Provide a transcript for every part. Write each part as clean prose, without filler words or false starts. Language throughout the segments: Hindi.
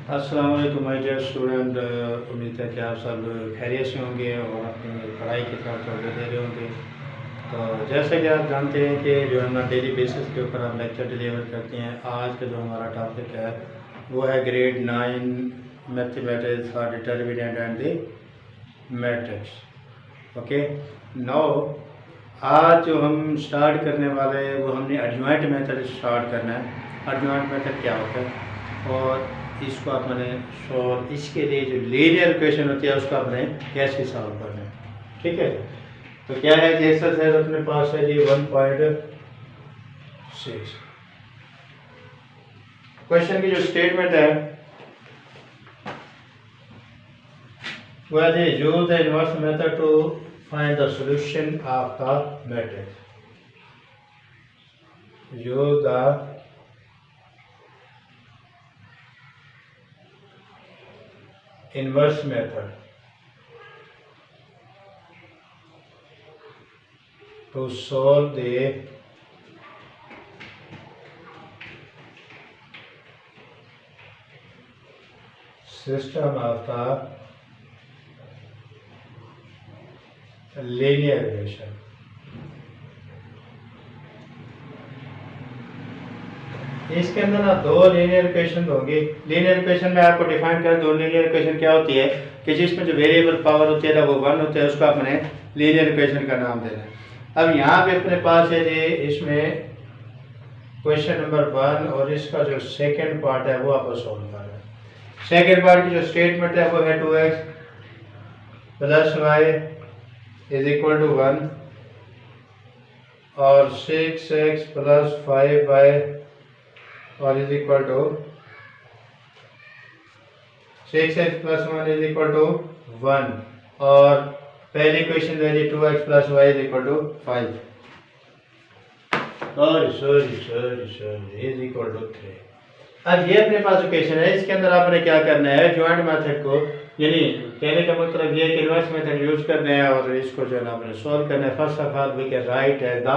अस्सलाम वालेकुम माय डियर स्टूडेंट। उम्मीद है कि आप सब खैरियत से होंगे और अपनी पढ़ाई की तरफ तवज्जो दे रहे होंगे। तो जैसे कि आप जानते हैं कि जो है ना डेली बेसिस के ऊपर हम लेक्चर डिलीवर करते हैं। आज का जो हमारा टॉपिक है वो है grade 9 mathematics for determinant and the matrix. Okay, now आज जो हम स्टार्ट करने वाले हैं वो हमने एडजॉइंट मेथड स्टार्ट करना है। एडजॉइंट मेथड क्या होता है और इसको आपने सॉल्व, इसके लिए जो लीनियर इक्वेशन होती है उसको आपने कैसे सॉल्व करना है। ठीक है, तो क्या है जी, एक्सरसाइज अपने पास है जी 1.6। क्वेश्चन की जो स्टेटमेंट है वो है जी, use the inverse method to find the solution of the matrix. Use the inverse method to solve the system of the linear equation। इसके अंदर ना दो लीनियर इक्वेशन होंगी। लीनियर इक्वेशन में आपको डिफाइन कर दो। लीनियर इक्वेशन क्या होती है कि जिसमें जो वेरिएबल पावर होती है ना वो 1 होता है, उसको आपने लीनियर इक्वेशन का नाम देना है। अब यहाँ पे अपने पास है जी, इसमें क्वेश्चन नंबर 1 और इसका जो सेकंड पार्ट है वो आपको सॉल्व करना है। सेकंड पार्ट की जो स्टेटमेंट है वो है 2x plus y is equal to 1 और 6x प्लस 5y और is equal to 6x plus 1 is equal to 1 और पहली क्वेश्चन है जी 2x plus y is equal to 5 is equal to 3। अब ये अपने पास इक्वेशन है, इसके अंदर आपने क्या करना है, जॉइंट मेथड को, यानी कहने का मतलब ये है कि इनवर्स मेथड यूज करना है और इसको जो है ना आपने सॉल्व करना है। First of all we can write as the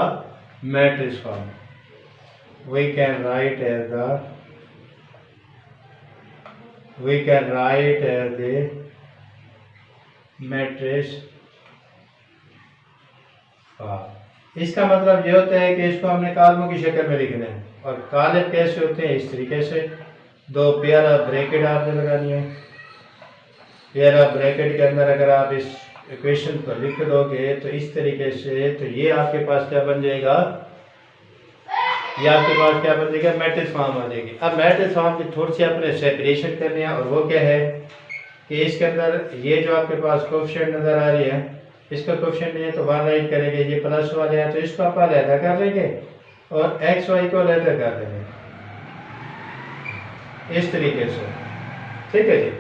matrix form. We can write as the matrix form। इसका मतलब ये होता है कि इसको हमने कॉलमों की शक्ल में लिखना है और कॉलम कैसे होते हैं, इस तरीके से दो पेयर ऑफ ब्रैकेट आपने लगानी है। पेयर ऑफ ब्रैकेट के अंदर अगर आप इस इक्वेशन को लिख दोगे तो इस तरीके से, तो ये आपके पास क्या बन जाएगा, ये आपके पास क्या बन जाएगा, मैट्रिक्स फॉर्म आ जाएगी। अब मैट्रिक्स फॉर्म की थोड़ी सी आपने सेपरेशन करनी है और वो क्या है कि इसके अंदर ये जो आपके पास कोएफिशिएंट नजर आ रही है, इसका कोएफिशिएंट नहीं है तो 1 राइट करेंगे। ये प्लस वाले हैं तो इसको आप अलग कर लेंगे और एक्स वाई को अलग कर देंगे इस तरीके से। ठीक है जी,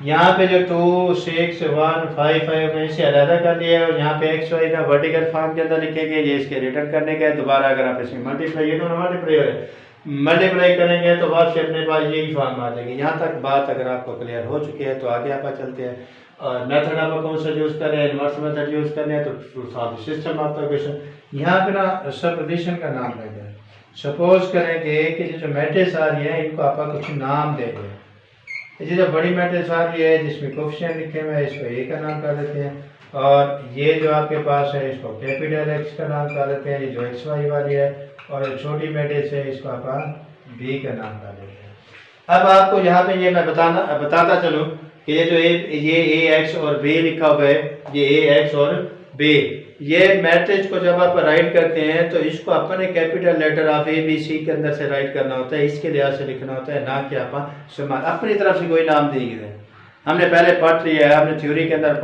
यहाँ पे जो 2 6 1 5 5 में इसे अलग कर लिया है और यहाँ पे एक्स वाई ना वर्टिकल फॉर्म के अंदर लिखेंगे। ये इसके रिटर्न करने का है। दोबारा अगर आप इसमें मल्टीप्लाई, ये दोनों मल्टीप्लाई करेंगे तो वापस अपने पास यही फॉर्म आ जाएगी। यहाँ तक बात अगर आपको क्लियर हो चुकी है तो आगे आप चलते हैं। और मेथड आप कौन सा यूज़ कर रहे हैं, इनवर्स मेथड यूज़ करने हैं तो solve system of the equation. यहाँ पे ना सब्डिविजन का नाम लेंगे। सपोज करेंगे कि जो मैट्रिक्स आ रही है इनको आप कुछ नाम देंगे। ये जो बड़ी मैट्रिक्स आ रही है जिसमें कोएफिशिएंट लिखे हुए हैं, इसको ए का नाम कर देते हैं और ये जो आपके पास है इसको कैपिटल एक्स का नाम कर देते हैं। ये जो एक्स वाई वाली है और जो छोटी मैट्रिक्स है इसको आप बी का नाम कर देते हैं। अब आपको यहाँ पे ये मैं बताता चलूँ कि ये जो ये ए एक्स और बी लिखा हुआ है, ये ए एक्स और बी, ये मैट्रिक्स को जब आप राइट करते हैं तो इसको अपने capital letter of A B C के अंदर से राइट करना होता है, इसके लिहाज से लिखना होता है, ना कि आप समान अपनी तरफ से कोई नाम दीजिए। हमने पहले पढ़ लिया है, हमने थ्योरी के अंदर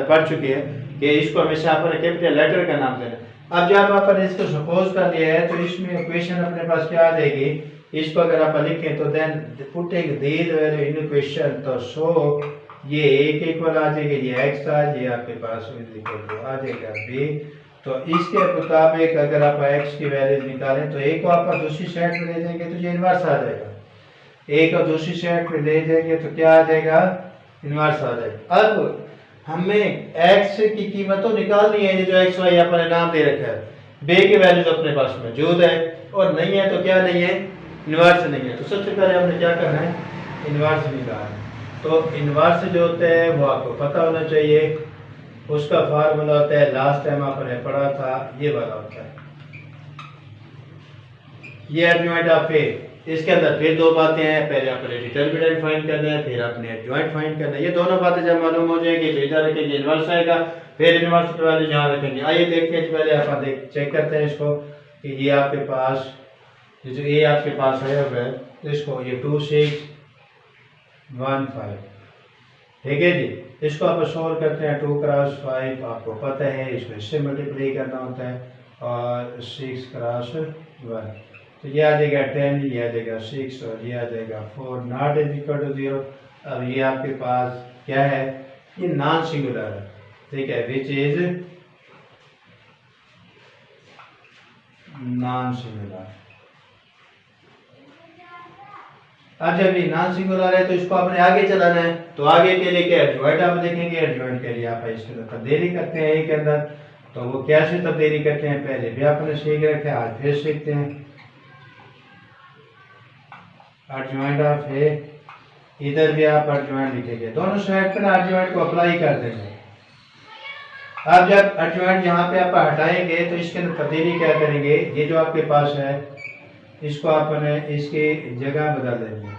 पढ़ चुके हैं कि इसको हमेशा अपने कैपिटल लेटर का नाम देना। अब जब आपने इसको सपोज कर लिया है तो इसमें इक्वेशन अपने पास क्या आ जाएगी, इसको अगर आप लिखें तो then putting these value in equation तो सो ये ए के इक्वल आ जाएगी, ये एक्स था, ये आपके पास इक्वल टू आ जाएगा बी। तो इसके मुताबिक अगर आप एक्स की वैल्यू निकालें तो ए को आप दूसरी साइड में ले जाएंगे तो ये इनवर्स आ जाएगा। ए को दूसरी साइड में ले जाएंगे तो क्या आ जाएगा, इनवर्स आ जाएगा। अब हमें एक्स की कीमत तो निकालनी है, जो एक्स वाई अपने नाम दे रखा है, बे की वैल्यू तो अपने पास मौजूद है और नहीं है तो क्या नहीं है, इनवर्स नहीं है। तो सबसे पहले हमने क्या करना है, इन्वर्स निकाल। तो इन्वर्स जो होता है वो आपको पता होना चाहिए, उसका फार्मूला होता है, लास्ट टाइम आपने पढ़ा था, ये वाला होता है, ये एडजॉइंट ऑफ ए। इसके अंदर फिर दो बातें हैं, पहले आपने डिटरमिनेंट फाइंड करना है, फिर आपने एडजॉइंट फाइंड करना है। ये दोनों बातें जब मालूम हो जाएगी तो इधर रखेंगे इन्वर्स आएगा, फिर इन्वर्स की वैल्यू यहाँ रखेंगे। आइए देखते हैं, पहले आप चेक करते हैं इसको कि ये आपके पास जो ए आपके पास है वह इसको ये 2 6 1 5, ठीक है जी। इसको आप सोल्व करते हैं, 2 क्रॉस 5 आपको पता है, इसको इससे मल्टीप्लाई करना होता है, और 6 क्रॉस 1 तो ये आ जाएगा 10, ये आ जाएगा 6 और ये आ जाएगा 4, नॉट इज इक्वल टू 0। अब ये आपके पास क्या है, ये नॉन सिंगुलर है, ठीक है, विच इज नॉन सिंगुलर। अब जब ये नॉन सिंगुलर है तो इसको आपने आगे चलाना है, तो आगे के लिए क्या एडजॉइंट आप देखेंगे, एडजॉइंट के लिए आप इसके अंदर तब्दीली करते हैं ए के अंदर। तो वो कैसे तब्दीली करते हैं पहले भी आपने सीख रखे, आज फिर सीखते हैं। एडजॉइंट ऑफ ए, इधर भी आप एडजॉइंट लिखेंगे, दोनों साइड पर एडजॉइंट को अप्लाई कर देंगे। अब जब एडजॉइंट यहाँ पे आप हटाएंगे तो इसके अंदर तब्दीली क्या करेंगे, ये जो आपके पास है इसको आपने इसकी जगह बदल देंगे,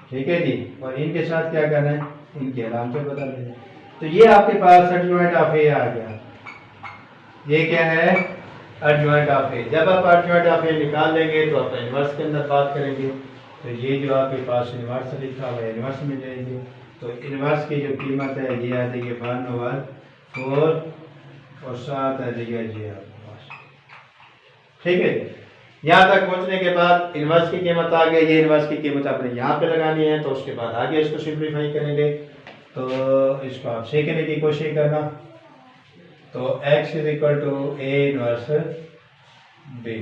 ठीक है जी, और इनके साथ क्या करना है, इनके अलामतें बदल देंगे। तो ये आपके पास एडजॉइंट ऑफ ए आ गया। ये क्या है, एडजॉइंट ऑफ ए। जब आप एडजॉइंट ऑफ ए निकाल लेंगे तो आप इन्वर्स के अंदर बात करेंगे, तो ये जो आपके पास इन्वर्स लिखा हुआ है इन्वर्स में जाएंगे, तो इन्वर्स की जो कीमत है ये आ जाएगी 1/4 और साथ आ जाएगा जी आपके पास, ठीक है। यहाँ तक पहुँचने के बाद इन्वर्स की कीमत आ गई, ये इन्वर्स की कीमत आपने यहाँ पे लगानी है, तो उसके बाद आगे इसको सिंप्लीफाई करेंगे। तो इसको आप सीखने की कोशिश करना। तो x is equal to A inverse B,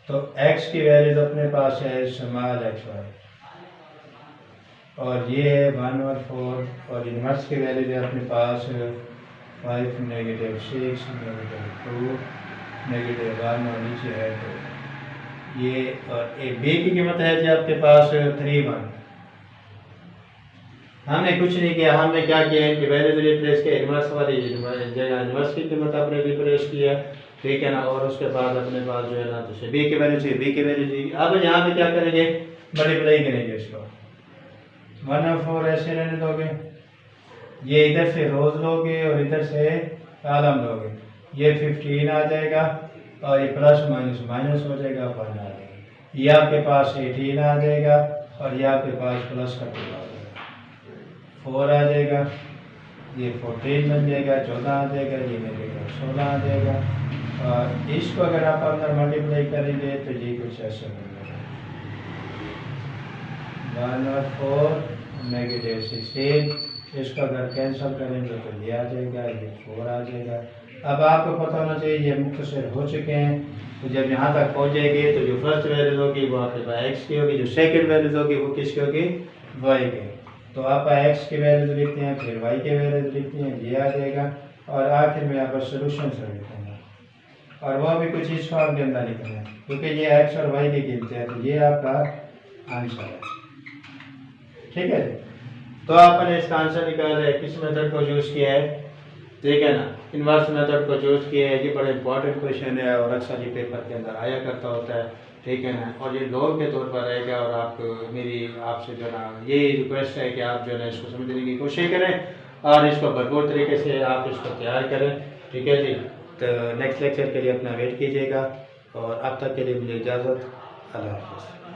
तो x की वैल्यूज अपने पास है स्मॉल xy, और ये है 1/4, और इनवर्स की वैल्यूज है अपने पास 5 -6 -2 -1 और नीचे है 2 ये, और ए बी की कीमत है जी आपके पास 3/1। हमने कुछ नहीं किया, हमने क्या किया, इनकी वैल्यूज रिप्लेस किया, इनवर्स वाली जगह इनवर्स की कीमत आपने रिप्लेस किया, ठीक है ना, और उसके बाद अपने पास जो है ना तो बी की वैल्यू चाहिए, बी की वैल्यू चाहिए। अब यहाँ पे क्या करेंगे, मल्टीप्लाई करेंगे इसको, 1/4 ऐसे रहने दोगे, ये इधर से रोज लोगे और इधर से आलम लोगे, ये 15 आ जाएगा, और ये प्लस माइनस माइनस हो जाएगा, 1 आ जाएगा, ये आपके पास 18 आ जाएगा, और ये आपके पास प्लस का 2 आ जाएगा, 4 आ जाएगा, ये 14 बन जाएगा, 14 आ जाएगा, ये मिलेगा 16 आ जाएगा, और इसको अगर आप अंदर मल्टीप्लाई करेंगे तो ये कुछ ऐसे बनेगा 1/4 -16, इसको अगर कैंसिल करेंगे तो ये आ जाएगा, ये 4 आ जाएगा। अब आपको पता होना चाहिए ये मुख्तसर हो चुके हैं, तो जब यहाँ तक पहुँच जाएंगे तो जो फर्स्ट वैल्यूज होगी वो आपके पास एक्स की होगी, जो सेकंड वैल्यूज होगी वो किसकी होगी, वाई की। तो आप एक्स की वैल्यूज लिखते हैं, फिर वाई के वैल्यूज लिखते हैं, ये आ जाएगा, और आखिर में आप सोल्यूशन से लिखते हैं, और वो भी कुछ इस फॉर्म के अंदर लिखना है, क्योंकि ये एक्स और वाई की कीमतें हैं, तो ये आपका आंसर है, ठीक है। तो आपने इसका आंसर निकाला है, किस मेथड को यूज़ किया है, ठीक है ना, इन्वर्स मेथड को यूज़ किया है। ये बड़ा इंपॉर्टेंट क्वेश्चन है और अक्सर ये पेपर के अंदर आया करता होता है, ठीक है ना, और ये लॉग के तौर पर रहेगा, और आप मेरी आपसे जो ना ये रिक्वेस्ट है कि आप जो है ना इसको समझने की कोशिश करें और इसको भरपूर तरीके से आप इसको तैयार करें, ठीक है जी। तो नेक्स्ट लेक्चर के लिए अपना वेट कीजिएगा, और अब तक के लिए मुझे इजाज़त, अल्लाह हाफ़िज़।